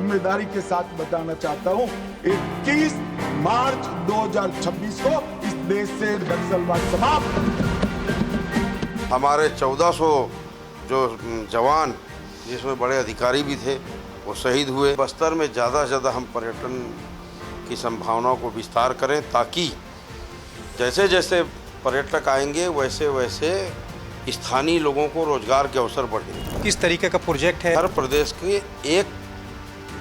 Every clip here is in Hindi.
जिम्मेदारी के साथ बताना चाहता हूं, 21 मार्च 2026 को इस देश से नक्सलवाद समाप्त। हमारे 1400 जो जवान, जिसमें बड़े अधिकारी भी थे, वो शहीद हुए। बस्तर में ज़्यादा से ज़्यादा हम पर्यटन की संभावनाओं को विस्तार करें, ताकि जैसे जैसे पर्यटक आएंगे वैसे वैसे स्थानीय लोगों को रोजगार के अवसर बढ़ेंगे। किस तरीके का प्रोजेक्ट है? हर प्रदेश के एक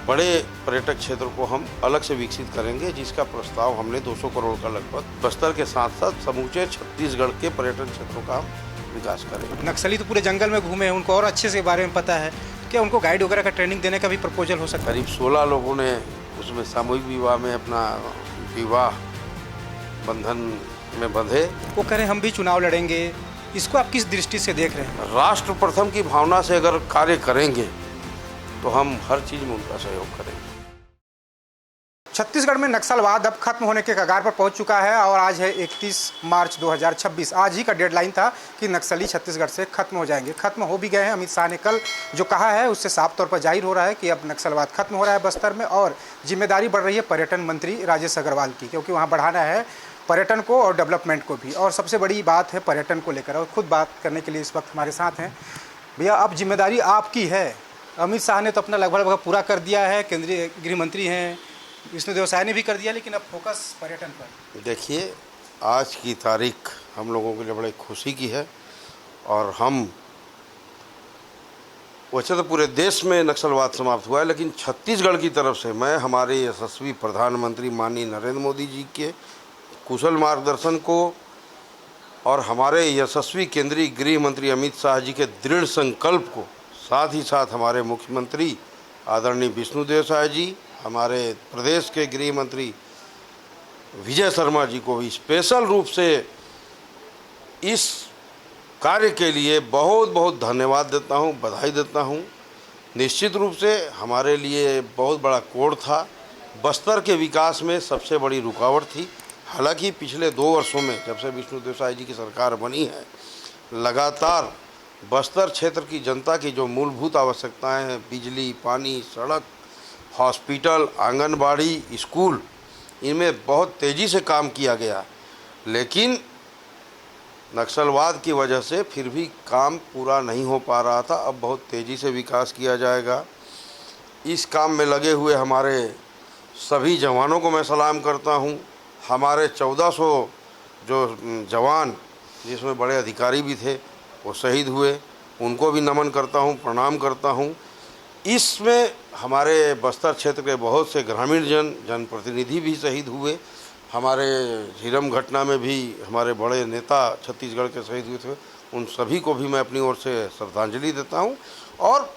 बड़े पर्यटक क्षेत्र को हम अलग से विकसित करेंगे, जिसका प्रस्ताव हमने 200 करोड़ का लगभग बस्तर के साथ साथ समूचे छत्तीसगढ़ के पर्यटन क्षेत्रों का विकास करेंगे। नक्सली तो पूरे जंगल में घूमे हैं, उनको और अच्छे से बारे में पता है, क्या उनको गाइड वगैरह का ट्रेनिंग देने का भी प्रपोजल हो सकता है? करीब 16 लोगों ने उसमें सामूहिक विवाह में अपना विवाह बंधन में बंधे। वो कह रहे हम भी चुनाव लड़ेंगे, इसको आप किस दृष्टि से देख रहे हैं? राष्ट्र प्रथम की भावना से अगर कार्य करेंगे तो हम हर चीज में उनका सहयोग करेंगे। छत्तीसगढ़ में नक्सलवाद अब खत्म होने के कगार पर पहुंच चुका है और आज है 31 मार्च 2026। आज ही का डेडलाइन था कि नक्सली छत्तीसगढ़ से खत्म हो जाएंगे। खत्म हो भी गए हैं। अमित शाह ने कल जो कहा है उससे साफ तौर पर जाहिर हो रहा है कि अब नक्सलवाद खत्म हो रहा है बस्तर में, और जिम्मेदारी बढ़ रही है पर्यटन मंत्री राजेश अग्रवाल की, क्योंकि वहाँ बढ़ाना है पर्यटन को और डेवलपमेंट को भी। और सबसे बड़ी बात है पर्यटन को लेकर, और खुद बात करने के लिए इस वक्त हमारे साथ हैं। भैया, अब जिम्मेदारी आपकी है। अमित शाह ने तो अपना लगभग पूरा कर दिया है, केंद्रीय गृह मंत्री हैं, विष्णुदेव साय ने भी कर दिया, लेकिन अब फोकस पर्यटन पर। देखिए, आज की तारीख हम लोगों के लिए बड़ी खुशी की है, और हम वैसे तो पूरे देश में नक्सलवाद समाप्त हुआ है, लेकिन छत्तीसगढ़ की तरफ से मैं हमारे यशस्वी प्रधानमंत्री माननीय नरेंद्र मोदी जी के कुशल मार्गदर्शन को और हमारे यशस्वी केंद्रीय गृह मंत्री अमित शाह जी के दृढ़ संकल्प को, साथ ही साथ हमारे मुख्यमंत्री आदरणीय विष्णुदेव साय जी, हमारे प्रदेश के गृह मंत्री विजय शर्मा जी को भी स्पेशल रूप से इस कार्य के लिए बहुत बहुत धन्यवाद देता हूं, बधाई देता हूं। निश्चित रूप से हमारे लिए बहुत बड़ा कोड़ था, बस्तर के विकास में सबसे बड़ी रुकावट थी। हालांकि पिछले 2 वर्षों में, जब से विष्णुदेव साय जी की सरकार बनी है, लगातार बस्तर क्षेत्र की जनता की जो मूलभूत आवश्यकताएं हैं, बिजली, पानी, सड़क, हॉस्पिटल, आंगनबाड़ी, स्कूल, इनमें बहुत तेज़ी से काम किया गया। लेकिन नक्सलवाद की वजह से फिर भी काम पूरा नहीं हो पा रहा था। अब बहुत तेज़ी से विकास किया जाएगा। इस काम में लगे हुए हमारे सभी जवानों को मैं सलाम करता हूं। हमारे 1400 जो जवान, जिसमें बड़े अधिकारी भी थे, वो शहीद हुए, उनको भी नमन करता हूं, प्रणाम करता हूं। इसमें हमारे बस्तर क्षेत्र के बहुत से ग्रामीण जनप्रतिनिधि भी शहीद हुए। हमारे झीरम घटना में भी हमारे बड़े नेता छत्तीसगढ़ के शहीद हुए थे। उन सभी को भी मैं अपनी ओर से श्रद्धांजलि देता हूं। और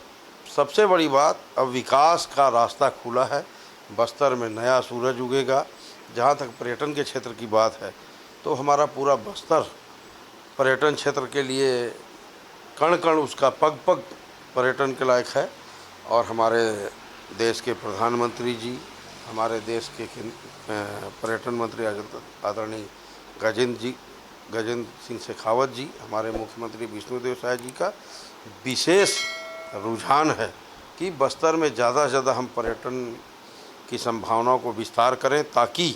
सबसे बड़ी बात, अब विकास का रास्ता खुला है, बस्तर में नया सूरज उगेगा। जहां तक पर्यटन के क्षेत्र की बात है, तो हमारा पूरा बस्तर पर्यटन क्षेत्र के लिए कण कण उसका पग पग पर्यटन के लायक है। और हमारे देश के प्रधानमंत्री जी, हमारे देश के पर्यटन मंत्री आदरणीय गजेंद्र सिंह शेखावत जी, हमारे मुख्यमंत्री विष्णुदेव साय जी का विशेष रुझान है कि बस्तर में ज़्यादा से ज़्यादा हम पर्यटन की संभावनाओं को विस्तार करें, ताकि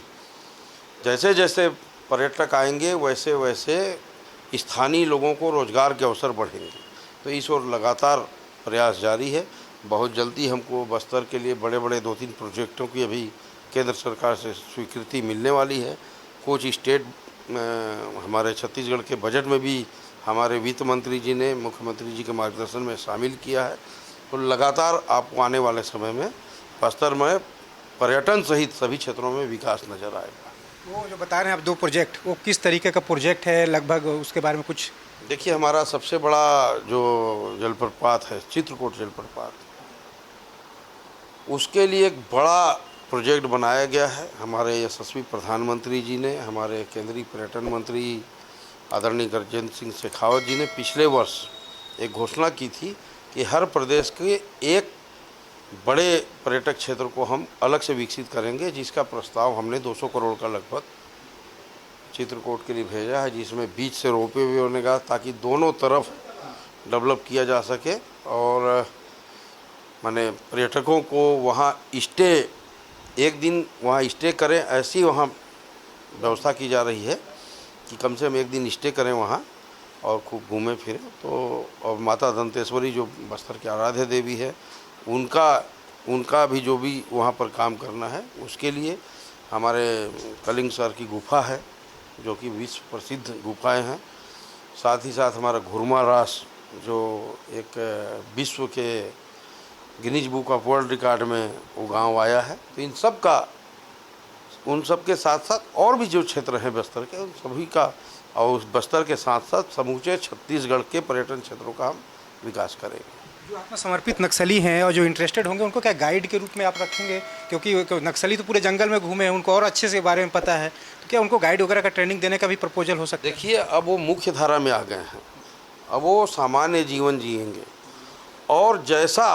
जैसे जैसे पर्यटक आएंगे वैसे वैसे स्थानीय लोगों को रोजगार के अवसर बढ़ेंगे। तो इस ओर लगातार प्रयास जारी है। बहुत जल्दी हमको बस्तर के लिए बड़े बड़े 2-3 प्रोजेक्टों की अभी केंद्र सरकार से स्वीकृति मिलने वाली है। कुछ स्टेट हमारे छत्तीसगढ़ के बजट में भी हमारे वित्त मंत्री जी ने मुख्यमंत्री जी के मार्गदर्शन में शामिल किया है। तो लगातार आपको आने वाले समय में बस्तर में पर्यटन सहित सभी क्षेत्रों में विकास नजर आएगा। वो जो बता रहे हैं आप 2 प्रोजेक्ट, वो किस तरीके का प्रोजेक्ट है लगभग, उसके बारे में कुछ? देखिए, हमारा सबसे बड़ा जो जलप्रपात है, चित्रकूट जलप्रपात, उसके लिए एक बड़ा प्रोजेक्ट बनाया गया है। हमारे यशस्वी प्रधानमंत्री जी ने, हमारे केंद्रीय पर्यटन मंत्री आदरणीय गजेंद्र सिंह शेखावत जी ने पिछले वर्ष एक घोषणा की थी कि हर प्रदेश के एक बड़े पर्यटक क्षेत्र को हम अलग से विकसित करेंगे, जिसका प्रस्ताव हमने 200 करोड़ का लगभग चित्रकूट के लिए भेजा है, जिसमें बीच से रोपवे भी होने का, ताकि दोनों तरफ डेवलप किया जा सके। और माने पर्यटकों को वहाँ स्टे, एक दिन वहाँ स्टे करें, ऐसी वहाँ व्यवस्था की जा रही है कि कम से कम एक दिन स्टे करें वहाँ और खूब घूमें फिरें। तो और माता दंतेश्वरी जो बस्तर की आराध्य देवी है, उनका भी जो भी वहाँ पर काम करना है, उसके लिए हमारे कलिंग सर की गुफा है जो कि विश्व प्रसिद्ध गुफाएं हैं। साथ ही साथ हमारा घुरमा रास जो एक विश्व के Guinness book of world record में वो गांव आया है। तो उन सब के साथ साथ और भी जो क्षेत्र हैं बस्तर के, उन सभी का, और उस बस्तर के साथ साथ समूचे छत्तीसगढ़ के पर्यटन क्षेत्रों का हम विकास करेंगे। जो आत्मसमर्पित नक्सली हैं और जो इंटरेस्टेड होंगे उनको क्या गाइड के रूप में आप रखेंगे? क्योंकि नक्सली तो पूरे जंगल में घूमे हैं, उनको और अच्छे से बारे में पता है, तो क्या उनको गाइड वगैरह का ट्रेनिंग देने का भी प्रपोजल हो सकता है? देखिए, अब वो मुख्य धारा में आ गए हैं, अब वो सामान्य जीवन जिएंगे और जैसा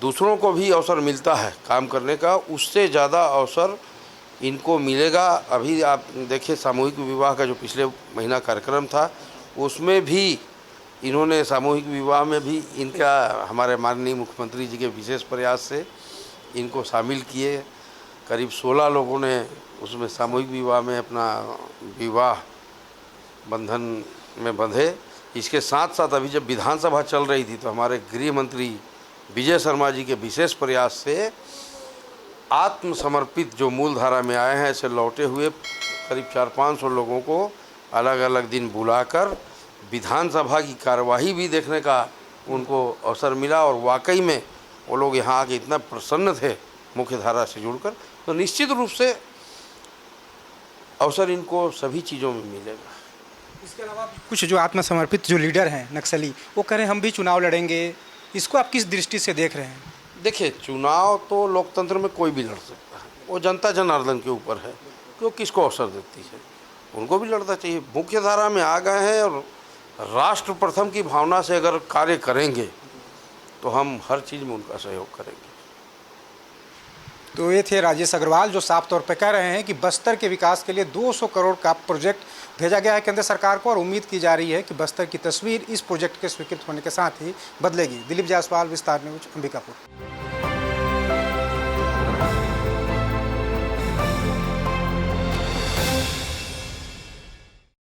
दूसरों को भी अवसर मिलता है काम करने का, उससे ज़्यादा अवसर इनको मिलेगा। अभी आप देखिए, सामूहिक विवाह का जो पिछले महीना कार्यक्रम था, उसमें भी इन्होंने सामूहिक विवाह में भी इनका, हमारे माननीय मुख्यमंत्री जी के विशेष प्रयास से इनको शामिल किए। करीब 16 लोगों ने उसमें सामूहिक विवाह में अपना विवाह बंधन में बंधे। इसके साथ साथ अभी जब विधानसभा चल रही थी तो हमारे गृह मंत्री विजय शर्मा जी के विशेष प्रयास से आत्मसमर्पित जो मूल धारा में आए हैं, ऐसे लौटे हुए करीब 400-500 लोगों को अलग अलग दिन बुलाकर विधानसभा की कार्यवाही भी देखने का उनको अवसर मिला। और वाकई में वो लोग यहाँ आके इतना प्रसन्न थे मुख्य धारा से जुड़कर, तो निश्चित रूप से अवसर इनको सभी चीज़ों में मिलेगा। इसके अलावा कुछ जो आत्मसमर्पित जो लीडर हैं नक्सली, वो कह रहे हैं हम भी चुनाव लड़ेंगे, इसको आप किस दृष्टि से देख रहे हैं? देखिए, चुनाव तो लोकतंत्र में कोई भी लड़ सकता है, वो जनता जनार्दन के ऊपर है कि वो किसको अवसर देती है, उनको भी लड़ना चाहिए। मुख्य धारा में आ गए हैं और राष्ट्र प्रथम की भावना से अगर कार्य करेंगे तो हम हर चीज़ में उनका सहयोग करेंगे। तो ये थे राजेश अग्रवाल, जो साफ तौर पर कह रहे हैं कि बस्तर के विकास के लिए 200 करोड़ का प्रोजेक्ट भेजा गया है केंद्र सरकार को और उम्मीद की जा रही है कि बस्तर की तस्वीर इस प्रोजेक्ट के स्वीकृत होने के साथ ही बदलेगी। दिलीप जायसवाल, विस्तार न्यूज, अंबिकापुर।